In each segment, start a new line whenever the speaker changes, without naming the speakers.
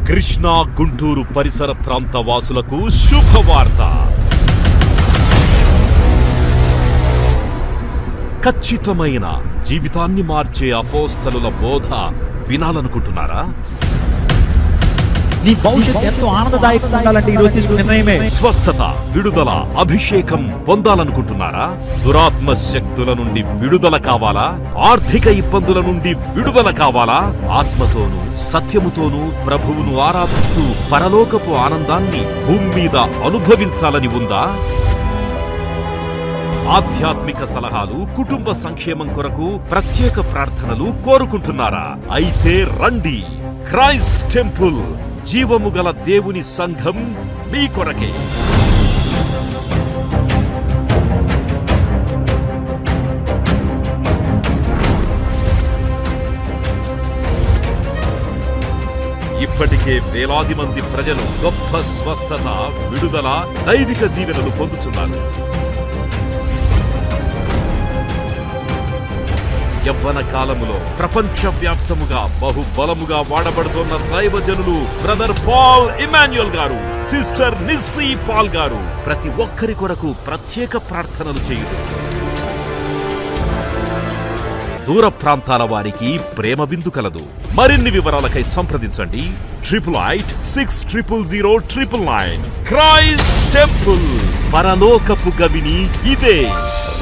కృష్ణా గుంటూరు పరిసర ప్రాంత వాసులకు శుభవార్త. ఖచ్చితమైన జీవితాన్ని మార్చే అపోస్తలుల బోధ వినాలనుకుంటున్నారా?
నీ భవిష్యత్ ఎంతో ఆనందదాయకంగా ఉండాలంటే ఈరోజు తీసుకున్న నిర్ణయమే.
స్వస్థత, విడుదల, అభిషేకం పొందాలనుకుంటున్నారా? దురాత్మ శక్తుల నుండి విడుదల కావాలా? ఆర్థిక ఇబ్బందుల నుండి విడుదల కావాలా? ఆత్మతోనూ సత్యముతోనూ ప్రభువును ఆరాధిస్తూ పరలోకపు ఆనందాన్ని భూమి మీద అనుభవించాలని ఉందా? ఆధ్యాత్మిక సలహాలు, కుటుంబ సంక్షేమం కొరకు ప్రత్యేక ప్రార్థనలు కోరుకుంటున్నారా? అయితే రండి, క్రైస్ట్ టెంపుల్ జీవము గల దేవుని సంఘం మీ కొరకే. ఇప్పటికే వేలాది మంది ప్రజలు గొప్ప స్వస్థత, విడుదల, దైవిక దీవెనలు పొందుతున్నారు. యవ్వన కాలములో ప్రపంచవ్యాప్తముగా బహుబలముగా వాడబడుతున్న దైవజనులు బ్రదర్ పాల్ ఇమాన్యుయల్ గారు, సిస్టర్ నిస్సీ పాల్ గారు ప్రతి ఒక్కరి కొరకు ప్రత్యేక ప్రార్థనలు చేయుడు. దూర ప్రాంతాల వారికి ప్రేమ విందు కలదు. మరిన్ని వివరాలకై సంప్రదించండి 8886000999. క్రైస్ట్ టెంపుల్, పరలోకపు గవిని ఇదే.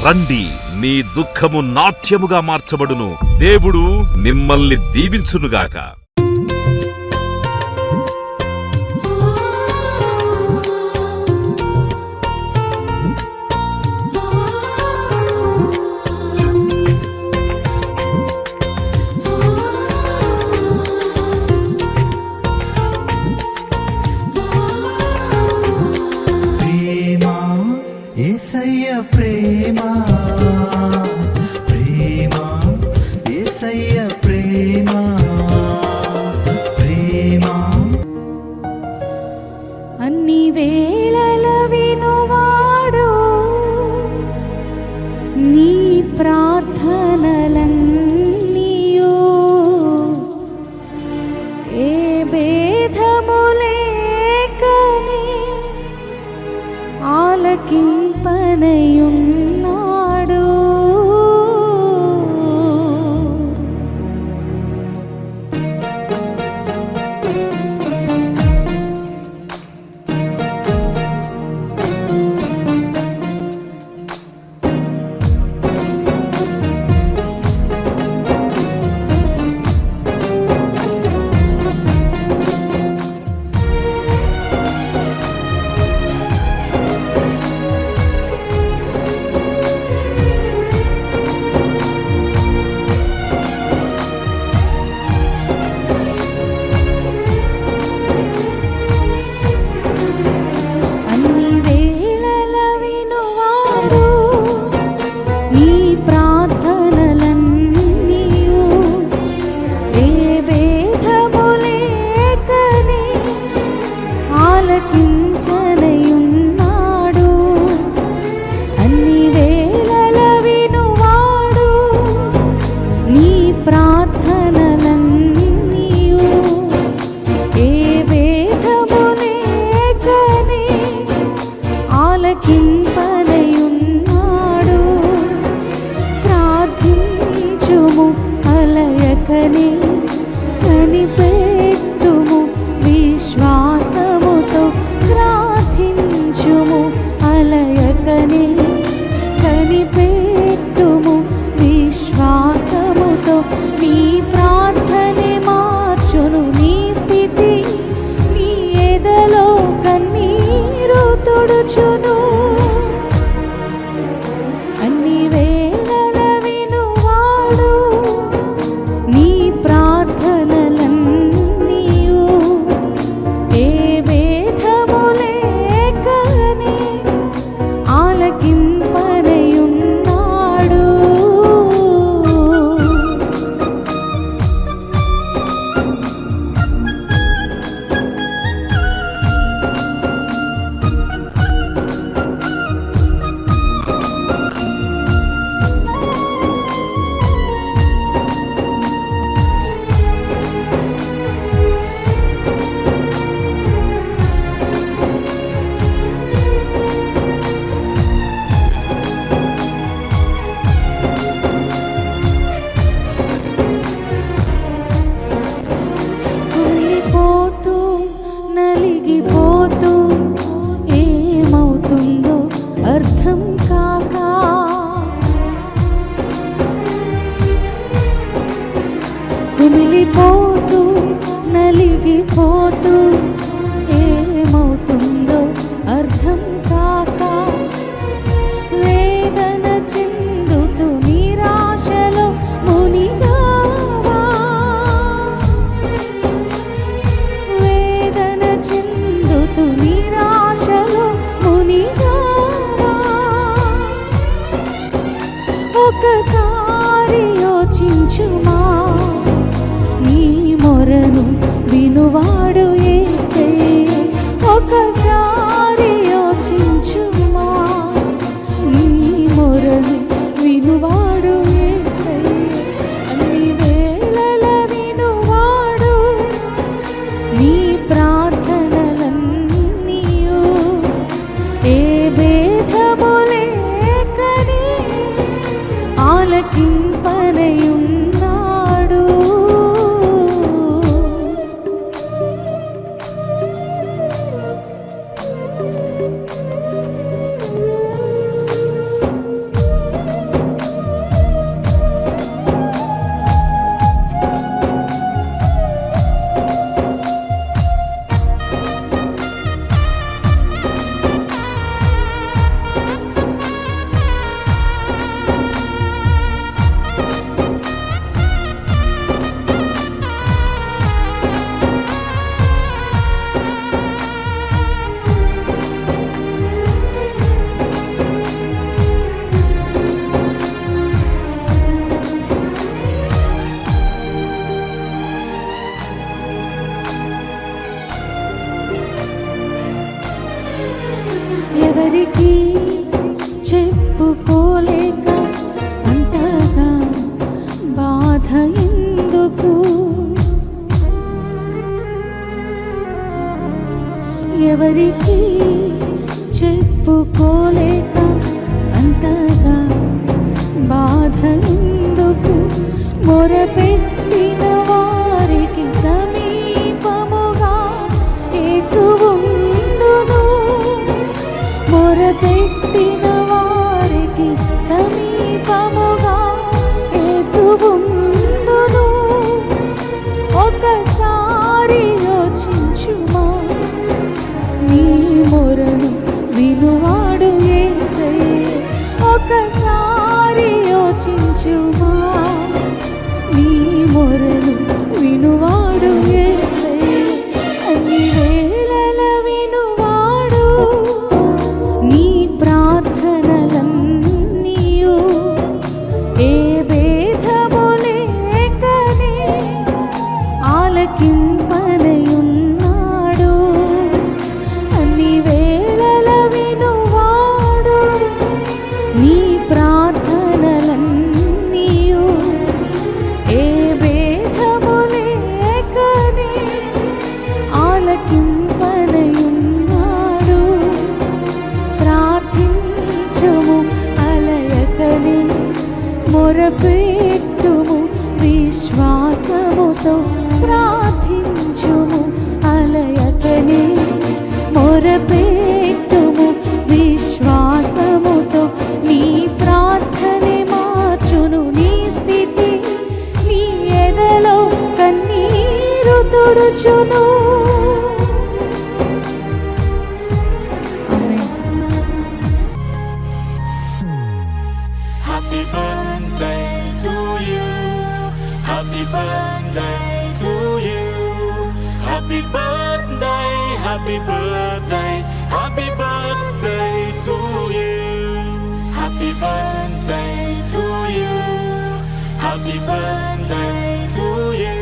రండి, మీ దుఃఖము నాట్యముగా మార్చబడును. దేవుడు మిమ్మల్ని దీవించునుగాక.
యేసయ్య ప్రేమ, ప్రేమ, యేసయ్య ప్రేమ, ప్రేమ.
అన్ని వేళల వినువాడు, నీ ప్రార్థనలన్నీయు ఏ భేదము లేకనే ఆలకింపనయున్నాడు. ప్రార్థించుము అలయకనే, కనిపెట్టుము విశ్వాసముతో. ప్రార్థించుము అలయకనే, కనిపెట్టుము విశ్వాసముతో. నీ ప్రార్థనే మార్చును నీ స్థితి, నీ ఎదలో కన్నీరు తుడుచును. అన్ని వేళల వినువాడు, నీ ప్రార్థనలన్నీ ఆలకింపనయున్నాడు. ఎవరికి చెప్పుకోలేక అంతగా బాధ ఎందుకు, ఎవరికి చెప్పుకోలేక అంతగా బాధ ఎందుకు, మొరపెట్టిన వారికి సమీపముగా యేసు ఉండును. మొరపెట్టిన వారికి సమీపముగా యేసు ఉండును. ఒకసారి యోచించుమా, నీ మొరను వినువాడు యేసయ్యే. ఒకసారి యోచించుమా, నీ మొరను వినువాడు యేసయ్యే. అన్ని వేళల వినువాడు, నీ ప్రార్థనలన్నీయు ఏ భేదము లేకనే ఆలకింపనయున్నాడు. అన్ని వేళల వినువాడు, నీ ప్రార్థనలన్నీయు ఏ భేదము లేకనే ఆలకింపనయున్నాడు. ప్రార్థించుము అలయకనే, మొరపెట్టుము విశ్వాసముతో. ప్రార్థించుము అలయకనే, మొరపెట్టుము విశ్వాసముతో. నీ ప్రార్థనే మార్చును నీ స్థితి, నీ ఎదలో కన్నీరు తుడుచును.
Happy birthday to you. Happy birthday to you. Happy birthday, happy birthday, happy birthday to you. Happy birthday to you. Happy birthday to you.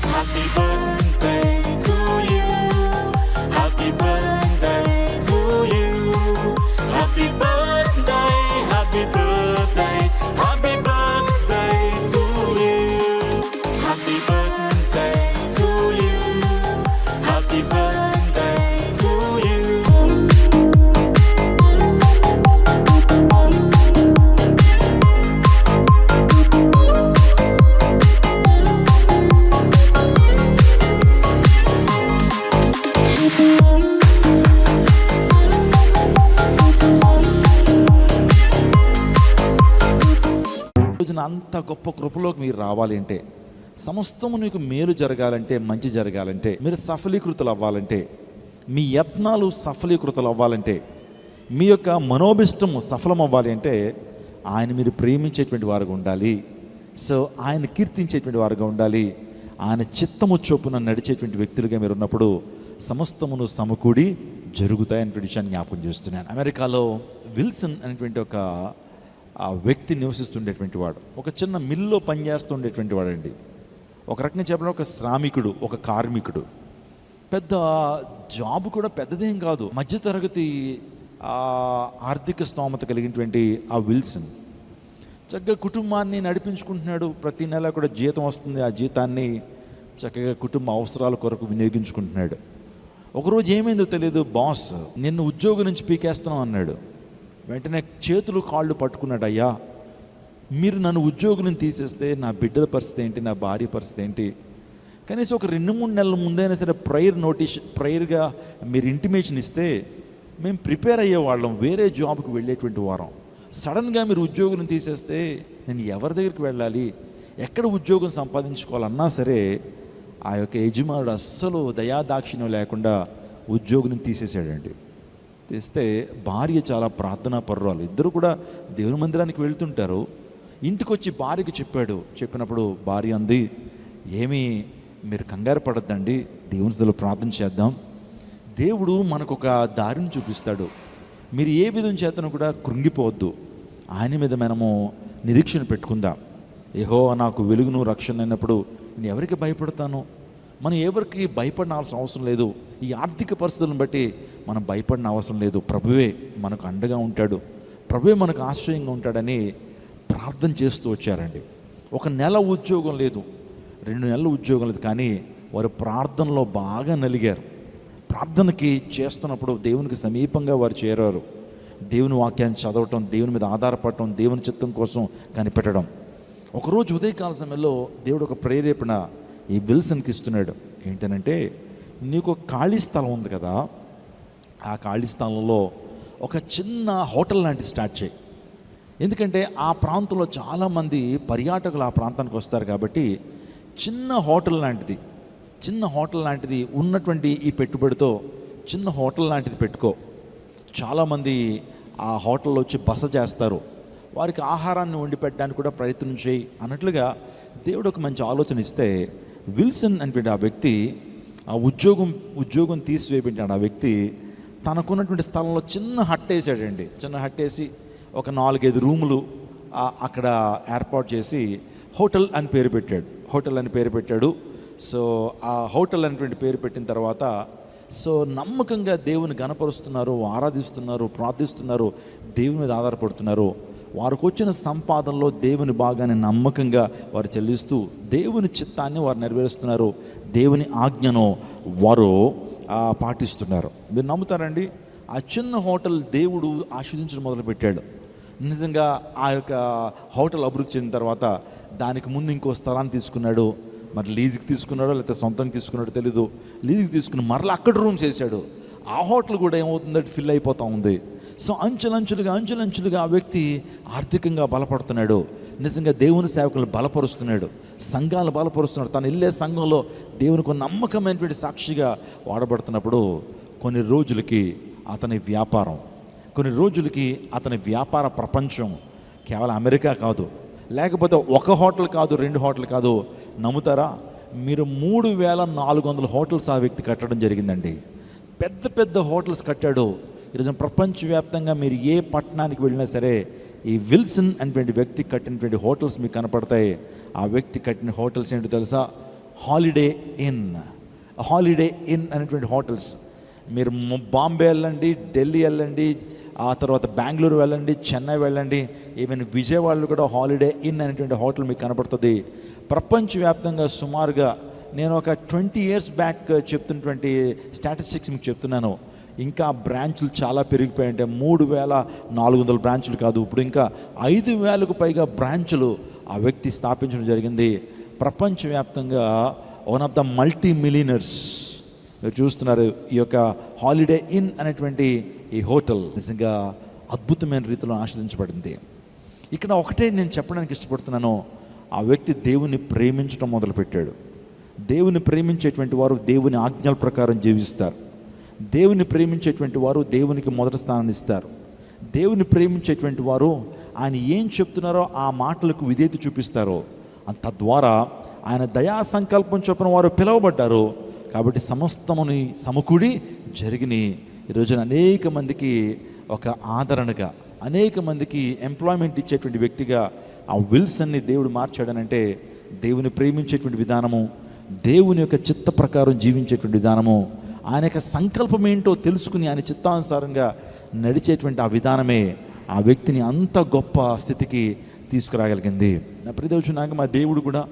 Happy birthday to you. Happy birthday to you. Happy birthday, happy birthday, happy birthday to you. Happy birthday to you. Happy birthday to you.
రోజున అంత గొప్ప కృపలోకి మీరు రావాలి అంటే, సమస్తము నీకు మేలు జరగాలంటే, మంచి జరగాలంటే, మీరు సఫలీకృతులు అవ్వాలంటే, మీ యత్నాలు సఫలీకృతులు అవ్వాలంటే, మీ యొక్క మనోభిష్టము సఫలం అవ్వాలి అంటే, ఆయన మీరు ప్రేమించేటువంటి వారుగా ఉండాలి. సో ఆయన కీర్తించేటువంటి వారుగా ఉండాలి. ఆయన చిత్తము చొప్పున నడిచేటువంటి వ్యక్తులుగా మీరు ఉన్నప్పుడు సమస్తమును సమకూడి జరుగుతాయనే విషయాన్ని జ్ఞాపకం చేస్తున్నాను. అమెరికాలో విల్సన్ అనేటువంటి ఒక వ్యక్తి నివసిస్తుండేటువంటి వాడు, ఒక చిన్న మిల్లో పనిచేస్తుండేటువంటి వాడండి. ఒక రకంగా చెప్పడం ఒక శ్రామికుడు, ఒక కార్మికుడు. పెద్ద జాబ్ కూడా పెద్దదేం కాదు, మధ్యతరగతి ఆర్థిక స్తోమత కలిగినటువంటి ఆ విల్సన్ చక్కగా కుటుంబాన్ని నడిపించుకుంటున్నాడు. ప్రతి నెల కూడా జీతం వస్తుంది, ఆ జీతాన్ని చక్కగా కుటుంబ అవసరాల కొరకు వినియోగించుకుంటున్నాడు. ఒకరోజు ఏమైందో తెలియదు, బాస్ నిన్ను ఉద్యోగం నుంచి పీకేస్తున్నాం అన్నాడు. వెంటనే చేతులు కాళ్ళు పట్టుకున్నాడు. అయ్యా, మీరు నన్ను ఉద్యోగం నుంచి తీసేస్తే నా బిడ్డల పరిస్థితి ఏంటి, నా భార్య పరిస్థితి ఏంటి? కనీసం ఒక 2-3 నెలల ముందైనా సరే ప్రేయర్గా మీరు ఇంటిమేషన్ ఇస్తే మేము ప్రిపేర్ అయ్యేవాళ్ళం, వేరే జాబ్కి వెళ్ళేటువంటి వారం. సడన్గా మీరు ఉద్యోగం తీసేస్తే నేను ఎవరి దగ్గరికి వెళ్ళాలి, ఎక్కడ ఉద్యోగం సంపాదించుకోవాలన్నా సరే ఆ యొక్క యజమానుడు అస్సలు దయాదాక్షిణ్యం లేకుండా ఉద్యోగం తీసేసాడండి. తీస్తే భార్య చాలా ప్రార్థనా పరురాలు, ఇద్దరు కూడా దేవుని మందిరానికి వెళ్తుంటారు. ఇంటికి వచ్చి భార్యకి చెప్పినప్పుడు భార్య అంది, ఏమీ మీరు కంగారు పడద్దండి, దేవుని సన్నిధిలో ప్రార్థన చేద్దాం, దేవుడు మనకు ఒక దారిని చూపిస్తాడు, మీరు ఏ విధం చేతను కూడా కృంగిపోవద్దు, ఆయన మీద మనము నిరీక్షణ పెట్టుకుందాం. యెహోవా నాకు వెలుగును రక్షణ అయినప్పుడు నేను ఎవరికి భయపడతాను? మనం ఎవరికి భయపడాల్సిన అవసరం లేదు. ఈ ఆర్థిక పరిస్థితులను బట్టి మనం భయపడిన అవసరం లేదు. ప్రభువే మనకు అండగా ఉంటాడు, ప్రభువే మనకు ఆశ్రయంగా ఉంటాడని ప్రార్థన చేస్తూ వచ్చారండి. 1 నెల ఉద్యోగం లేదు, 2 నెలల ఉద్యోగం లేదు, కానీ వారు ప్రార్థనలో బాగా నలిగారు. ప్రార్థనకి చేస్తున్నప్పుడు దేవునికి సమీపంగా వారు చేరారు. దేవుని వాక్యాన్ని చదవటం, దేవుని మీద ఆధారపడటం, దేవుని చిత్తం కోసం కనిపెట్టడం. ఒకరోజు ఉదయకాల సమయంలో దేవుడు ఒక ప్రేరేపణ ఈ విల్సన్కి ఇస్తున్నాడు. ఏంటనంటే, నీకు ఖాళీ స్థలం ఉంది కదా, ఆ ఖాళీ స్థలంలో ఒక చిన్న హోటల్ లాంటిది స్టార్ట్ చేయి. ఎందుకంటే ఆ ప్రాంతంలో చాలామంది పర్యాటకులు ఆ ప్రాంతానికి వస్తారు కాబట్టి చిన్న హోటల్ లాంటిది ఉన్నటువంటి ఈ పెట్టుబడితో చిన్న హోటల్ లాంటిది పెట్టుకో. చాలామంది ఆ హోటల్లో వచ్చి బస చేస్తారు, వారికి ఆహారాన్ని వండి పెట్టడానికి కూడా ప్రయత్నం చేయి అన్నట్లుగా దేవుడు ఒక మంచి ఆలోచన ఇస్తే, విల్సన్ అనేటువంటి ఆ వ్యక్తి ఆ ఉద్యోగం తీసివేయించాడు. ఆ వ్యక్తి తనకున్నటువంటి స్థలంలో చిన్న హట్ వేసాడండి. చిన్న హట్ వేసి ఒక 4-5 రూములు అక్కడ ఏర్పాటు చేసి హోటల్ అని పేరు పెట్టాడు. సో ఆ హోటల్ అనేటువంటి పేరు పెట్టిన తర్వాత నమ్మకంగా దేవుని గణపరుస్తున్నారు, ఆరాధిస్తున్నారు, ప్రార్థిస్తున్నారు, దేవుని మీద ఆధారపడుతున్నారు. వారికి వచ్చిన సంపాదనలో దేవుని భాగాన్ని నమ్మకంగా వారు చెల్లిస్తూ దేవుని చిత్తాన్ని వారు నెరవేరుస్తున్నారు, దేవుని ఆజ్ఞను వారు పాటిస్తున్నారు. మీరు నమ్ముతారండి, ఆ చిన్న హోటల్ దేవుడు ఆశీర్వదించడం మొదలుపెట్టాడు. నిజంగా ఆ యొక్క హోటల్ అభివృద్ధి చెందిన తర్వాత దానికి ముందు ఇంకో స్థలాన్ని తీసుకున్నాడు. మరి లీజుకి తీసుకున్నాడో లేకపోతే సొంతంగా తీసుకున్నాడో తెలీదు. లీజుకి తీసుకుని మరలా అక్కడ రూమ్స్ వేసాడు. ఆ హోటల్ కూడా ఏమవుతుందంటే ఫిల్ అయిపోతూ ఉంది. సో అంచెలంచులుగా ఆ వ్యక్తి ఆర్థికంగా బలపడుతున్నాడు. నిజంగా దేవుని సేవకులను బలపరుస్తున్నాడు, సంఘాలు బలపరుస్తున్నాడు. తను వెళ్ళే సంఘంలో దేవునికి నమ్మకమైనటువంటి సాక్షిగా వాడబడుతున్నప్పుడు కొన్ని రోజులకి అతని వ్యాపార ప్రపంచం కేవలం అమెరికా కాదు, లేకపోతే 1 హోటల్ కాదు, 2 హోటల్ కాదు. నమ్ముతారా, మీరు 3400 హోటల్స్ ఆ వ్యక్తి కట్టడం జరిగిందండి. పెద్ద హోటల్స్ కట్టాడు. ఈరోజు ప్రపంచవ్యాప్తంగా మీరు ఏ పట్టణానికి వెళ్ళినా సరే ఈ విల్సన్ అనేటువంటి వ్యక్తి కట్టినటువంటి హోటల్స్ మీకు కనపడతాయి. ఆ వ్యక్తి కట్టిన హోటల్స్ ఏంటో తెలుసా? హాలిడే ఇన్ అనేటువంటి హోటల్స్. మీరు బాంబే వెళ్ళండి, ఢిల్లీ వెళ్ళండి, ఆ తర్వాత బెంగళూరు వెళ్ళండి, చెన్నై వెళ్ళండి, ఈవెన్ విజయవాడలో కూడా హాలిడే ఇన్ అనేటువంటి హోటల్ మీకు కనపడుతుంది. ప్రపంచవ్యాప్తంగా సుమారుగా నేను ఒక 20 years బ్యాక్ చెప్తున్నటువంటి స్టాటిస్టిక్స్ మీకు చెప్తున్నాను. ఇంకా బ్రాంచులు చాలా పెరిగిపోయాయి. అంటే 3400 బ్రాంచులు కాదు, ఇప్పుడు ఇంకా 5000కు పైగా బ్రాంచులు ఆ వ్యక్తి స్థాపించడం జరిగింది. ప్రపంచవ్యాప్తంగా one of the multi millionaires. మీరు చూస్తున్నారు, ఈ యొక్క హాలిడే ఇన్ అనేటువంటి ఈ హోటల్ నిజంగా అద్భుతమైన రీతిలో ఆస్వాదించబడింది. ఇక్కడ ఒకటే నేను చెప్పడానికి ఇష్టపడుతున్నాను, ఆ వ్యక్తి దేవుని ప్రేమించడం మొదలుపెట్టాడు. దేవుని ప్రేమించేటువంటి వారు దేవుని ఆజ్ఞల ప్రకారం జీవిస్తారు. దేవుని ప్రేమించేటువంటి వారు దేవునికి మొదటి స్థానాన్ని ఇస్తారు. దేవుని ప్రేమించేటువంటి వారు ఆయన ఏం చెప్తున్నారో ఆ మాటలకు విధేయత చూపిస్తారు. తద్వారా ఆయన దయా సంకల్పం చొప్పున వారు పిలువబడ్డారు. కాబట్టి సమస్తముని సమకూడి జరిగినాయి. ఈరోజున అనేక మందికి ఒక ఆదరణగా, అనేక మందికి ఎంప్లాయ్మెంట్ ఇచ్చేటువంటి వ్యక్తిగా ఆ విల్సన్ని దేవుడు మార్చాడనంటే దేవుని ప్రేమించేటువంటి విధానము, దేవుని యొక్క చిత్త ప్రకారం జీవించేటువంటి విధానము, ఆయన యొక్క సంకల్పం ఏంటో తెలుసుకుని ఆయన చిత్తానుసారంగా నడిచేటువంటి ఆ విధానమే ఆ వ్యక్తిని అంత గొప్ప స్థితికి తీసుకురాగలిగింది. నా ప్రియదేవుచున్నాక మా దేవుడు కూడా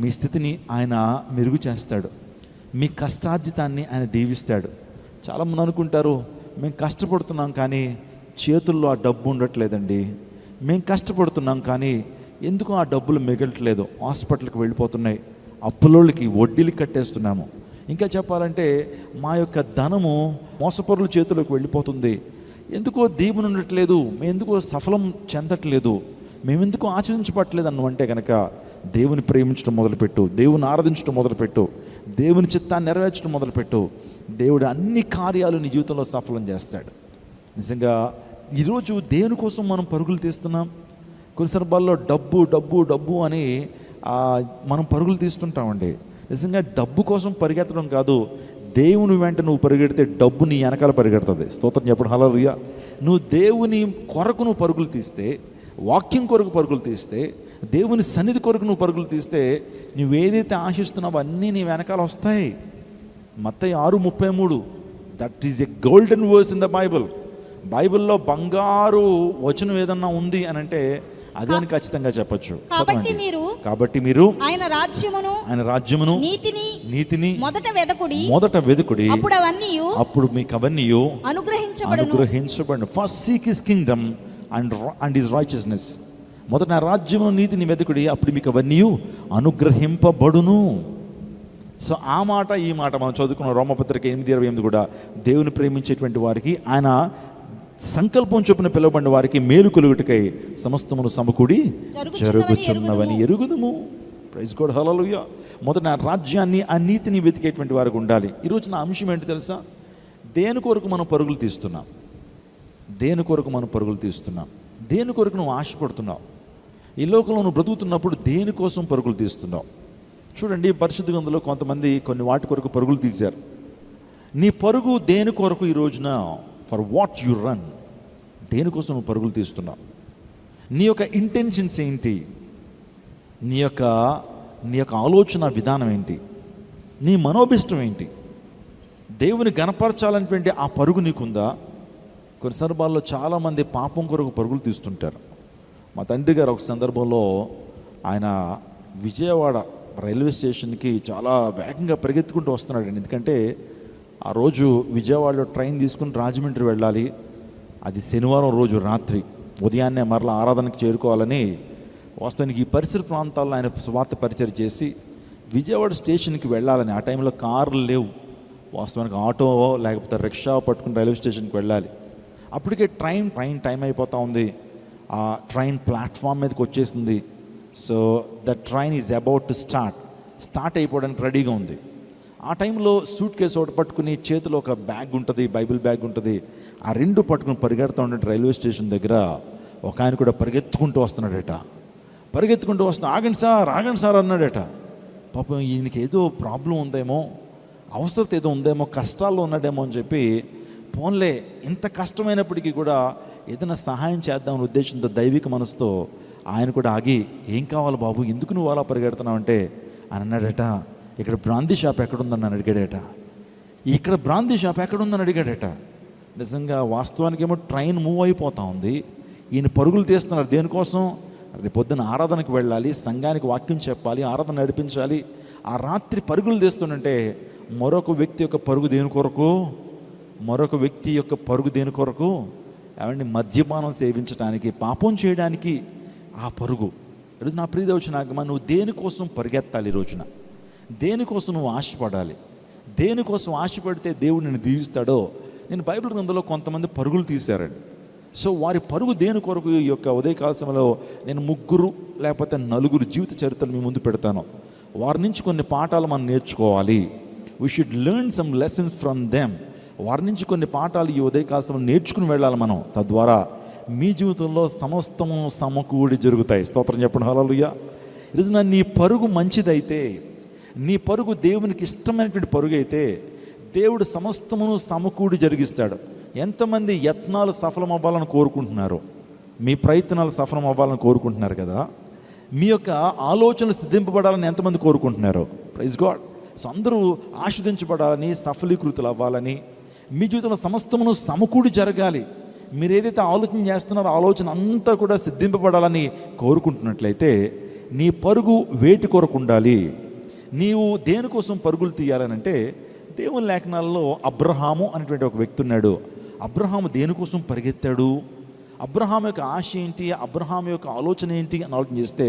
మీ స్థితిని ఆయన మెరుగు చేస్తాడు, మీ కష్టార్జితాన్ని ఆయన దీవిస్తాడు, చాలామంది అనుకుంటారు, మేము కష్టపడుతున్నాం కానీ చేతుల్లో ఆ డబ్బు ఉండట్లేదండి, మేము కష్టపడుతున్నాం కానీ ఎందుకు ఆ డబ్బులు మిగలట్లేదు, హాస్పిటల్కి వెళ్ళిపోతున్నాయి, అప్పులోళ్ళకి వడ్డీలు కట్టేస్తున్నాము, ఇంకా చెప్పాలంటే మా యొక్క ధనము మోసపరుల చేతుల్లోకి వెళ్ళిపోతుంది, ఎందుకో దేవుని ఉండట్లేదు, మేము ఎందుకో సఫలం చెందట్లేదు, మేమెందుకు ఆచరించబట్టలేదు అన్నంటే కనుక దేవుని ప్రేమించడం మొదలుపెట్టు, దేవుని ఆరాధించడం మొదలుపెట్టు, దేవుని చిత్తాన్ని నెరవేర్చడం మొదలుపెట్టు. దేవుడు అన్ని కార్యాలు నీ జీవితంలో సఫలం చేస్తాడు. నిజంగా ఈరోజు దేనికోసం మనం పరుగులు తీస్తున్నాం? కొన్ని సందర్భాల్లో డబ్బు డబ్బు డబ్బు అని మనం పరుగులు తీస్తుంటామండి. నిజంగా డబ్బు కోసం పరిగెత్తడం కాదు, దేవుని వెంట నువ్వు పరిగెడితే డబ్బు నీ వెనకాల పరిగెడుతుంది. స్తోత్రం చెప్పడం హల్లెలూయా. నువ్వు దేవుని కొరకు నువ్వు పరుగులు తీస్తే, వాక్యం కొరకు పరుగులు తీస్తే, దేవుని సన్నిధి కొరకు నువ్వు పరుగులు తీస్తే, నువ్వు ఏదైతే ఆశిస్తున్నావో అన్నీ నీ వెనకాల వస్తాయి. మత్తయి 6:33, that is a golden verse in the Bible. బైబిల్లో బంగారు వచనం ఏదన్నా ఉంది అని అంటే అదే అని ఖచ్చితంగా చెప్పచ్చు. కాబట్టి మీరు ఆయన రాజ్యమును నీతిని మొదట వెదుకుడి, అప్పుడు మీకు అవన్నీ అనుగ్రహించబడును. First seek his kingdom and his righteousness. మొదట నా రాజ్యమును నీతిని వెదుకుడి, అప్పుడు మీకు అవన్నీ అనుగ్రహింపబడును. సో ఆ మాట ఈ మాట మనం చదువుకున్న రోమపత్రిక 8:28 కూడా, దేవుని ప్రేమించేటువంటి వారికి ఆయన సంకల్పం చొప్పున పిలువబడిన వారికి మేలు కలుగుటకై సమస్తమును సమకూడి జరుగుచున్నవని ఎరుగుదుము. ప్రైజ్ గాడ్, హల్లెలూయా. మొదట నా రాజ్యాన్ని ఆ నీతిని వెతికేటువంటి వారికి ఉండాలి. ఈరోజు నా అంశం ఏంటి తెలుసా? దేని కొరకు మనం పరుగులు తీస్తున్నాం? దేని కొరకు మనం పరుగులు తీస్తున్నాం? దేని కొరకు నువ్వు ఆశపడుతున్నావు? ఈ లోకంలో నువ్వు బ్రతుకుతున్నప్పుడు దేనికోసం పరుగులు తీస్తున్నావు? చూడండి, పరిశుద్ధ గ్రంథంలో కొంతమంది కొన్ని వాటి కొరకు పరుగులు తీశారు. నీ పరుగు దేని కొరకు ఈ రోజున? For what you run. దేనికోసం నువ్వు పరుగులు తీస్తున్నావు? నీ యొక్క ఇంటెన్షన్స్ ఏంటి? నీ యొక్క ఆలోచన విధానం ఏంటి? నీ మనోభిష్టం ఏంటి? దేవుని గణపరచాలనేటువంటి ఆ పరుగు నీకుందా? కొన్ని సందర్భాల్లో చాలామంది పాపం కొరకు పరుగులు తీస్తుంటారు. మా తండ్రి గారు ఒక సందర్భంలో ఆయన విజయవాడ రైల్వే స్టేషన్కి చాలా వేగంగా పరిగెత్తుకుంటూ వస్తున్నాడు. ఎందుకంటే ఆ రోజు విజయవాడలో ట్రైన్ తీసుకుని రాజమండ్రి వెళ్ళాలి. అది శనివారం రోజు రాత్రి, ఉదయాన్నే మరలా ఆరాధనకి చేరుకోవాలని వాస్తవానికి ఈ పరిసర ప్రాంతాల్లో ఆయన స్వార్థ పరిచయం చేసి విజయవాడ స్టేషన్కి వెళ్ళాలని. ఆ టైంలో కార్లు లేవు, వాస్తవానికి ఆటో లేకపోతే రిక్షా పట్టుకుని రైల్వే స్టేషన్కి వెళ్ళాలి. అప్పటికే ట్రైన్ టైం అయిపోతూ ఉంది. ఆ ట్రైన్ ప్లాట్ఫామ్ మీదకి వచ్చేసింది. So the train is about to start అయిపోవడానికి రెడీగా ఉంది. ఆ టైంలో సూట్ కేసు ఒకటి పట్టుకుని చేతిలో ఒక బ్యాగ్ ఉంటుంది, బైబిల్ బ్యాగ్ ఉంటుంది. ఆ రెండు పట్టుకుని పరిగెడుతూ ఉండే రైల్వే స్టేషన్ దగ్గర ఒక ఆయన కూడా పరిగెత్తుకుంటూ వస్తున్నాడట. పరిగెత్తుకుంటూ వస్తే ఆగండి సార్ అన్నాడట. పాపం ఈయనకి ఏదో ప్రాబ్లం ఉందేమో, అవసరత ఏదో ఉందేమో, కష్టాల్లో ఉన్నాడేమో అని చెప్పి, పోన్లే ఇంత కష్టమైనప్పటికీ కూడా ఏదైనా సహాయం చేద్దామనే ఉద్దేశంతో దైవిక మనసుతో ఆయన కూడా ఆగి, ఏం కావాలి బాబు, ఎందుకు నువ్వు అలా పరిగెడుతున్నావు అంటే ఆయన అన్నాడట, ఇక్కడ బ్రాందీ షాప్ ఎక్కడుందని నన్ను అడిగాడట. ఇక్కడ బ్రాందీ షాప్ ఎక్కడుందని అడిగాడట. నిజంగా వాస్తవానికి ఏమో ట్రైన్ మూవ్ అయిపోతూ ఉంది, ఈయన పరుగులు తీస్తున్నారు. దేనికోసం? రేపు పొద్దున్న ఆరాధనకు వెళ్ళాలి, సంఘానికి వాక్యం చెప్పాలి, ఆరాధన నడిపించాలి. ఆ రాత్రి పరుగులు తీస్తుంటే మరొక వ్యక్తి యొక్క పరుగు దేని కొరకు? ఏమండి, మద్యపానం సేవించడానికి, పాపం చేయడానికి ఆ పరుగు. ఈరోజు నా ప్రియదవచనాగమా, నువ్వు దేనికోసం పరిగెత్తాలి? ఈ రోజున దేనికోసం నువ్వు ఆశపడాలి? దేనికోసం ఆశపడితే దేవుడు నిన్ను దీవిస్తాడో? నేను బైబిల్ గ్రంథంలో కొంతమంది పరుగులు తీశారండి. సో వారి పరుగు దేని కొరకు? ఈ యొక్క ఉదయకాల సమయంలో నేను 3 లేకపోతే 4 జీవిత చరిత్రలు మీ ముందు పెడతాను. వారి నుంచి కొన్ని పాఠాలు మనం నేర్చుకోవాలి. We should learn some lessons from them. వారి నుంచి కొన్ని పాఠాలు ఈ ఉదయకాల సమయంలో నేర్చుకుని వెళ్ళాలి మనం. తద్వారా మీ జీవితంలో సమస్తము సమకూడి జరుగుతాయి. స్తోత్రం చెప్పండి, హల్లెలూయా. ఈరోజు నీ పరుగు మంచిదైతే, నీ పరుగు దేవునికి ఇష్టమైనటువంటి పరుగు అయితే, దేవుడు సమస్తమును సమకూడి జరిగిస్తాడు. ఎంతమంది యత్నాలు సఫలం అవ్వాలని కోరుకుంటున్నారు? మీ ప్రయత్నాలు సఫలం అవ్వాలని కోరుకుంటున్నారు కదా. మీ యొక్క ఆలోచనలు సిద్ధింపబడాలని ఎంతమంది కోరుకుంటున్నారు? Praise God. సో అందరూ ఆశీర్వదించబడాలని, సఫలీకృతులు అవ్వాలని, మీ జీవితంలో సమస్తమును సమకూడి జరగాలి. మీరు ఏదైతే ఆలోచన చేస్తున్నారో ఆలోచన అంతా కూడా సిద్ధింపబడాలని కోరుకుంటున్నట్లయితే నీ పరుగు వేటి కొరకు ఉండాలి? నీవు దేనికోసం పరుగులు తీయాలనంటే దేవుని లేఖనాల్లో అబ్రహాము అనేటువంటి ఒక వ్యక్తి ఉన్నాడు. అబ్రహాము దేనికోసం పరిగెత్తాడు, అబ్రహాం యొక్క ఆశ ఏంటి, అబ్రహాం యొక్క ఆలోచన ఏంటి అని ఆలోచన చేస్తే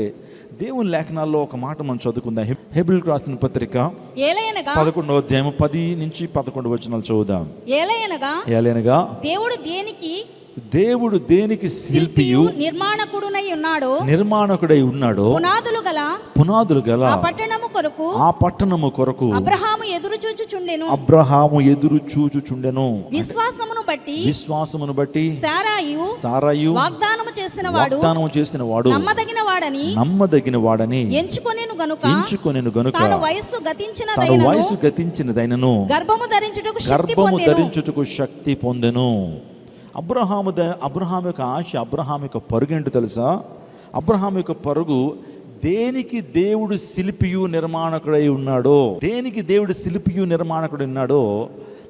దేవుని లేఖనాల్లో ఒక మాట మనం చదువుకుందాం. హెబ్రీయులకు రాసిన పత్రిక 11వ అధ్యాయం 10 నుంచి 11 వచనాలు చదువుదాం. ఏలయనగా దేవుడు దేనికి శిల్పియు నిర్మాణకుడై ఉన్నాడో పునాదులు గల ఆ పట్టణము కొరకు అబ్రహాము ఎదురు చూచుచుండెను. విశ్వాసమును బట్టి సారాయు వాగ్దానము చేసిన వాడు నమ్మదగిన వాడని ఎంచుకొనెను గనుక తాను వయస్సు గతించినదైనను గర్భము ధరించుటకు శక్తి పొందెను. అబ్రహాము యొక్క ఆశ, అబ్రహాం యొక్క పరుగు ఏంటో తెలుసా? అబ్రహాం యొక్క పరుగు దేనికి దేవుడు శిల్పియు నిర్మాణకుడై ఉన్నాడో, దేనికి దేవుడు శిల్పియు నిర్మాణకుడు ఉన్నాడో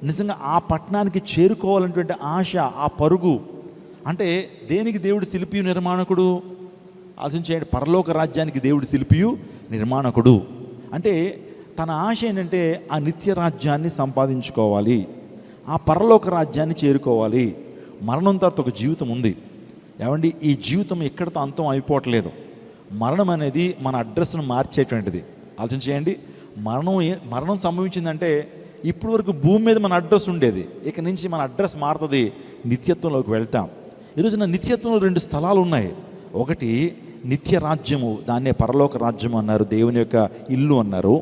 నిజంగా ఆ పట్టణానికి చేరుకోవాలనేటువంటి ఆశ, ఆ పరుగు. అంటే దేనికి దేవుడు శిల్పియు నిర్మాణకుడు ఆలోచించేయండి. పరలోక రాజ్యానికి దేవుడు శిల్పియు నిర్మాణకుడు. అంటే తన ఆశ ఏంటంటే ఆ నిత్య రాజ్యాన్ని సంపాదించుకోవాలి, ఆ పరలోక రాజ్యాన్ని చేరుకోవాలి. మరణం తర్వాత ఒక జీవితం ఉంది. ఏమండి, ఈ జీవితం ఎక్కడితో అంతం అయిపోవట్లేదు. మరణం అనేది మన అడ్రస్ను మార్చేటువంటిది. ఆలోచన చేయండి. మరణం సంభవించిందంటే ఇప్పుడు వరకు భూమి మీద మన అడ్రస్ ఉండేది, ఇక నుంచి మన అడ్రస్ మారుతుంది, నిత్యత్వంలోకి వెళ్తాం. ఈరోజున నిత్యత్వంలో 2 స్థలాలు ఉన్నాయి. ఒకటి నిత్య రాజ్యము, దాన్నే పరలోక రాజ్యము అన్నారు, దేవుని యొక్క ఇల్లు అన్నారు.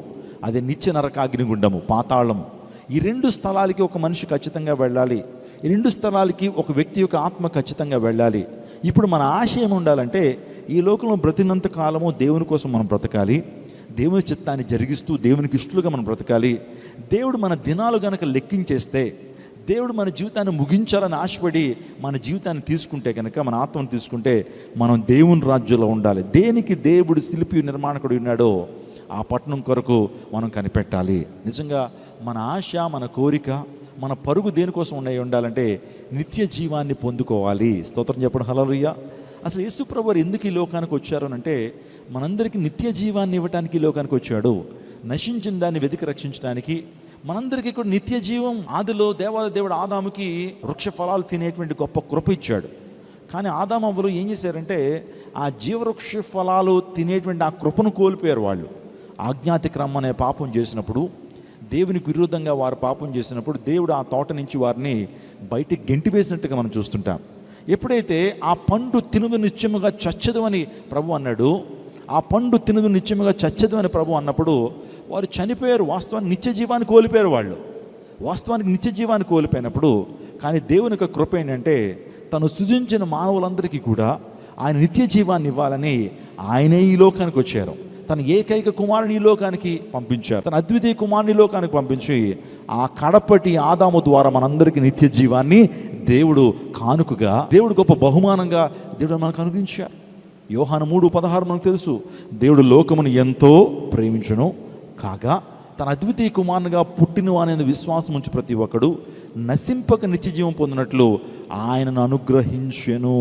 అదే నిత్య నరకాగ్నిగుండము, పాతాళము. ఈ 2 స్థలాలకి ఒక మనిషి ఖచ్చితంగా వెళ్ళాలి. ఈ 2 స్థలాలకి ఒక వ్యక్తి యొక్క ఆత్మ ఖచ్చితంగా వెళ్ళాలి. ఇప్పుడు మన ఆశ ఏమి ఉండాలంటే ఈ లోకంలో బ్రతినంత కాలము దేవుని కోసం మనం బ్రతకాలి, దేవుని చిత్తాన్ని జరిగిస్తూ దేవునికి ఇష్టలుగా మనం బ్రతకాలి. దేవుడు మన దినాలు గనక లెక్కించేస్తే, దేవుడు మన జీవితాన్ని ముగించాలని ఆశపడి మన జీవితాన్ని తీసుకుంటే కనుక, మన ఆత్మను తీసుకుంటే మనం దేవుని రాజ్యంలో ఉండాలి. దేనికి దేవుడు శిల్పి నిర్మాణకుడు ఉన్నాడో ఆ పట్టణం కొరకు మనం కనిపెట్టాలి. నిజంగా మన ఆశ, మన కోరిక, మన పరుగు దేనికోసం ఉండాలంటే నిత్య జీవాన్ని పొందుకోవాలి. స్తోత్రం చెప్పడం హల్లెలూయా. అసలు యేసు ప్రభువు ఎందుకు ఈ లోకానికి వచ్చారు అంటే మనందరికీ నిత్య జీవాన్ని ఇవ్వడానికి ఈ లోకానికి వచ్చాడు. నశించిన దాన్ని వెతికి రక్షించడానికి, మనందరికీ కూడా నిత్య జీవం. ఆదిలో దేవుడు ఆదాముకి వృక్ష ఫలాలు తినేటువంటి గొప్ప కృప ఇచ్చాడు. కానీ ఆదాము అవ్వలు ఏం చేశారంటే ఆ జీవవృక్ష ఫలాలు తినేటువంటి ఆ కృపను కోల్పోయారు. వాళ్ళు ఆజ్ఞాతిక్రమం అనే పాపం చేసినప్పుడు, దేవునికి విరుద్ధంగా వారు పాపం చేసినప్పుడు దేవుడు ఆ తోట నుంచి వారిని బయటికి గెంటి వేసినట్టుగా మనం చూస్తుంటాం. ఎప్పుడైతే ఆ పండు తినుదు నిత్యముగా చచ్చదు అని ప్రభు అన్నాడు, ఆ పండు తినుదు నిత్యముగా చచ్చదు అని ప్రభు అన్నప్పుడు వారు చనిపోయారు. వాస్తవానికి నిత్య జీవాన్ని కోల్పోయారు. వాళ్ళు వాస్తవానికి నిత్య జీవాన్ని కోల్పోయినప్పుడు, కానీ దేవుని యొక్క కృప ఏంటంటే తను సృజించిన మానవులందరికీ కూడా ఆయన నిత్య జీవాన్ని ఇవ్వాలని ఆయనే ఈ లోకానికి వచ్చారు. తన ఏకైక కుమారుని ఈ లోకానికి పంపించారు, తన అద్వితీయ కుమారుని ఈ లోకానికి పంపించి ఆ కడపటి ఆదాము ద్వారా మనందరికీ నిత్య జీవాన్ని దేవుడు కానుకగా, దేవుడు గొప్ప బహుమానంగా దేవుడు మనకు అనుగ్రహించారు. యోహాను 3:16 మనకు తెలుసు, దేవుడు లోకమును ఎంతో ప్రేమించును కాగా తన అద్వితీయ కుమారునిగా పుట్టిన వాని విశ్వాసం ఉంచి ప్రతి ఒక్కడు నశింపక నిత్య జీవం పొందినట్లు ఆయనను అనుగ్రహించెను.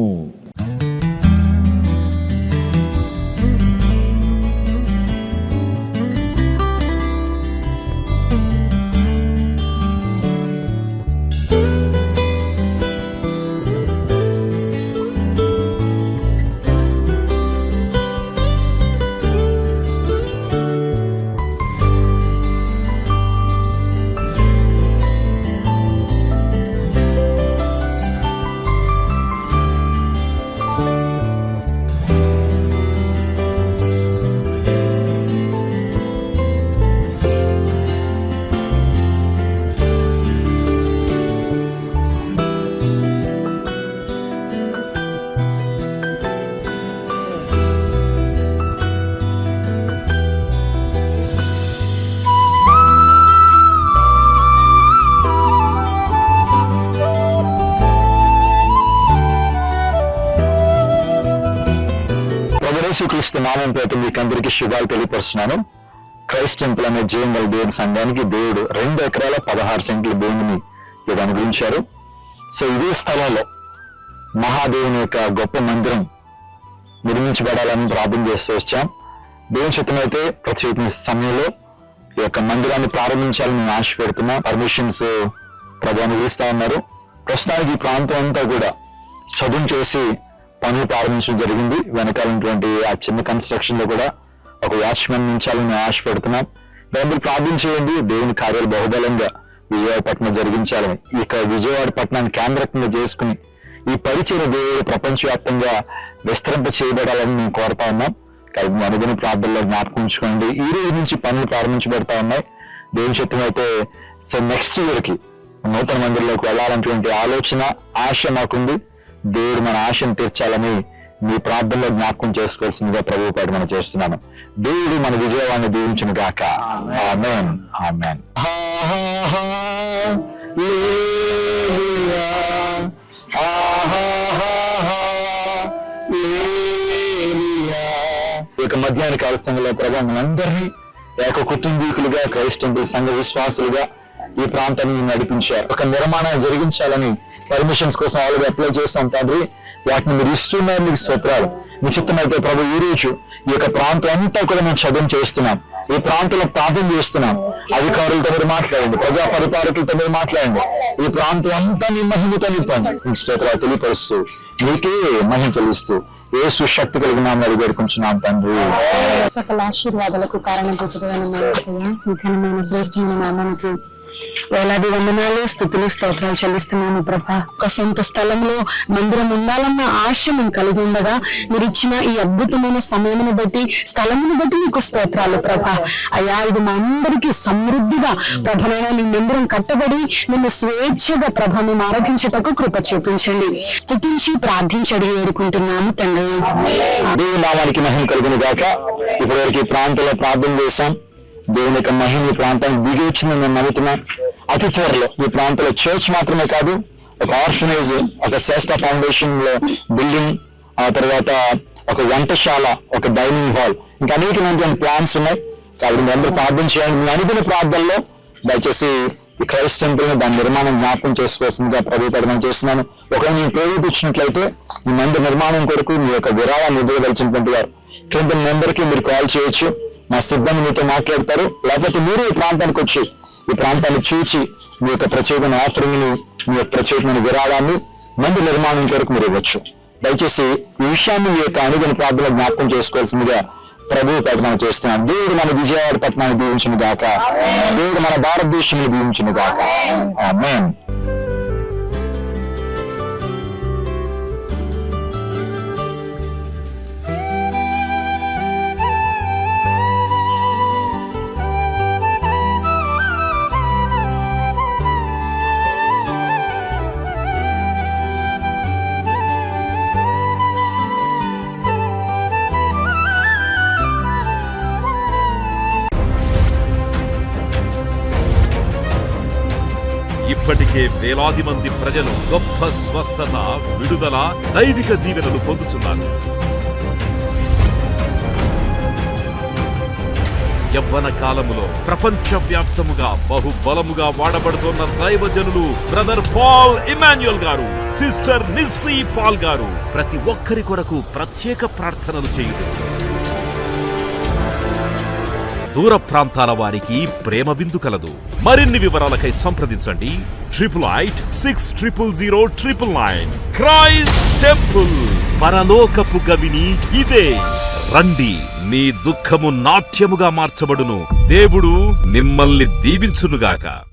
యేసుక్రీస్తు నామం పేట మీకు అందరికీ శుభాలు తెలియపరుస్తున్నాను. క్రైస్ట్ టెంపుల్ అనే జీవంగల దేవుని సంఘానికి దేవుడు 2 ఎకరాల 16 సెంట్ల భూమిని ఇది అనుగ్రహించారు. సో ఇదే స్థలంలో మహాదేవుని యొక్క గొప్ప మందిరం నిర్మించబడాలని ప్రార్థన చేస్తూ వచ్చాం. దేవుని చిత్తమైతే ప్రతి సమయంలో ఈ యొక్క మందిరాన్ని ప్రారంభించాలని మేము ఆశ పెడుతున్నాం. పర్మిషన్స్ ప్రభు అనుగ్రహిస్తా ఉన్నారు. ప్రస్తుతానికి ఈ ప్రాంతం అంతా కూడా చదువు చేసి పనులు ప్రారంభించడం జరిగింది. వెనకాలటువంటి ఆ చిన్న కన్స్ట్రక్షన్ లో కూడా ఒక వాచ్మెన్ ఉంచాలని మేము ఆశ పెడుతున్నాం. దాన్ని ప్రార్థన చేయండి. దేవుని కార్యాలు బహుబలంగా విజయవాడ పట్టణం జరిగించాలని, ఇక విజయవాడ పట్టణాన్ని కేంద్రంగా చేసుకుని ఈ పరిచయ దేవుడు ప్రపంచవ్యాప్తంగా విస్తరింప చేయబడాలని మేము కోరుతా ఉన్నాం. కాబట్టి అనుదిన ప్రార్థనలో జ్ఞాపకం ఉంచుకోండి. ఈ రోజు నుంచి పనులు ప్రారంభించబడతా ఉన్నాయి. దేవుని చిత్తం అయితే సో నెక్స్ట్ ఇయర్ కి నూతన మందిరంలోకి వెళ్ళాలన్నటువంటి ఆలోచన, ఆశ మాకుంది. దేవుడు మన ఆశను తీర్చాలని మీ ప్రార్థనలో జ్ఞాపకం చేసుకోవాల్సిందిగా ప్రభు పేరు మనం చేస్తున్నాను. దేవుడు మన విజయవాడిని దీవించును గాక. ఆమేన్. ఆమేన్. ఇక మధ్యాహ్న కాల సంఘంలో ప్రభు మనందరినీ ఏక కుటుంబీకులుగా క్రైస్ట్ టెంపుల్ సంఘ విశ్వాసులుగా ఈ ప్రాంతాన్ని నడిపించారు. ఒక నిర్మాణం జరిగించాలని పర్మిషన్స్ కోసం ఆల్రెడీ అప్లై చేస్తాం తండ్రి. వాటిని మీరు ఇస్తున్నారు, మీకు స్తోత్రాలు. మీ చిత్తమైతే ప్రభు ఈ రోజు ఈ యొక్క ప్రాంతం అంతా కూడా మేము చదువు చేస్తున్నాం. ఈ ప్రాంతంలో ప్రార్థన చేస్తున్నాం. అధికారులతో మీరు మాట్లాడండి, ప్రజా పరిపాలకులతో మీరు మాట్లాడండి. ఈ ప్రాంతం అంతా మీ మహిమతో నింపండి. మీకు స్తోత్రాలు తెలియపరుస్తూ మీకే మహిమ తెలుస్తూ యేసు శక్తి కలిగిన నామములో వేడుకుంటున్నాం తండ్రి.
సకల ఆశీర్వాదాలకు కారణభూతుడైన ఘనమైన శ్రేష్టమైన నామానికి వేలాది వందనాలు, స్తుతులు, స్తోత్రాలు చెల్లిస్తున్నాము ప్రభా. ఒక సొంత స్థలంలో మందిరం ఉండాలన్న ఆశ మేము కలిగి ఉండగా మీరు ఇచ్చిన ఈ అద్భుతమైన సమయమును బట్టి, స్థలమును బట్టి మీకు స్తోత్రాలు ప్రభా. అయ్యా, ఇది మా అందరికీ సమృద్ధిగా ప్రభనైనా నీ మందిరం కట్టబడి నిన్ను స్వేచ్ఛగా ప్రభ మేము ఆరాధించటకు కృప చూపించండి. స్తుతించి ప్రార్థించడి వేడుకుంటున్నాము తండ్రి.
దేవుని నామానికి మహిమ కలుగును గాక. ఇప్పటివరకు ఈ ప్రాంతంలో ప్రార్థన చేశాం. దేవుని యొక్క మహిమ ఈ ప్రాంతానికి దిగి వచ్చిందని నేను నమ్ముతున్నాను. అతి త్వరలో ఈ ప్రాంతంలో చర్చ్ మాత్రమే కాదు, ఒక ఆర్ఫనేజ్, ఒక శ్రేష్ఠ ఫౌండేషన్ బిల్డింగ్, ఆ తర్వాత ఒక వంటశాల, ఒక డైనింగ్ హాల్, ఇంకా అనేకమైనటువంటి ప్లాన్స్ ఉన్నాయి. కాబట్టి మీ అందరూ ప్రార్థన చేయండి. మీ అనుదిన ప్రార్థనలో దయచేసి ఈ క్రైస్ట్ టెంపుల్ ని దాని నిర్మాణం జ్ఞాపకం చేసుకోవాల్సిందిగా ప్రభుత్వం చేస్తున్నాను. ఒకవేళ మీరు ప్రేరేపించినట్లయితే ఈ మందిర నిర్మాణం కొరకు మీ యొక్క విరాళాన్ని ఇవ్వదలిచినటువంటి వారు కింద నెంబర్ కి మీరు కాల్ చేయొచ్చు. మా సిబ్బంది మీతో మాట్లాడతారు. లేకపోతే మీరు ఈ ప్రాంతానికి వచ్చి ఈ ప్రాంతాన్ని చూచి మీ యొక్క ప్రత్యేకమైన ఆఫరింగ్ ని, మీ యొక్క ప్రత్యేకమైన విరాళాన్ని మందిర నిర్మాణం కొరకు మీరు ఇవ్వచ్చు. దయచేసి ఈ విషయాన్ని మీ యొక్క అనుదిన ప్రార్థనలో జ్ఞాపకం చేసుకోవాల్సిందిగా ప్రభువు ప్రకటన చేస్తున్నాను. దేవుడు మన విజయవాడ పట్టణాన్ని దీవించును గాక. దేవుడు మన భారతదేశాన్ని దీవించును గాక. ఆమేన్.
ఇప్పటికే వేలాది మంది ప్రజలు గొప్ప స్వస్థత, విడుదల, దైవిక దీవెనలు పొందుతున్నారు. యవ్వన కాలములో ప్రపంచవ్యాప్తముగా బహుబలముగా వాడబడుతున్న దైవజనులు బ్రదర్ పాల్ ఇమాన్యుయల్ గారు, సిస్టర్ నిస్సీ పాల్ గారు ప్రతి ఒక్కరి కొరకు ప్రత్యేక ప్రార్థనలు చేయుడు. దూర ప్రాంతాల వారికి ప్రేమ విందు కలదు. మరిన్ని వివరాలకై సంప్రదించండి 8886000999. క్రైస్ట్ టెంపుల్, పరలోకపు గవిని ఇదే. రండి, మీ దుఃఖము నాట్యముగా మార్చబడును. దేవుడు మిమ్మల్ని దీవించునుగాక.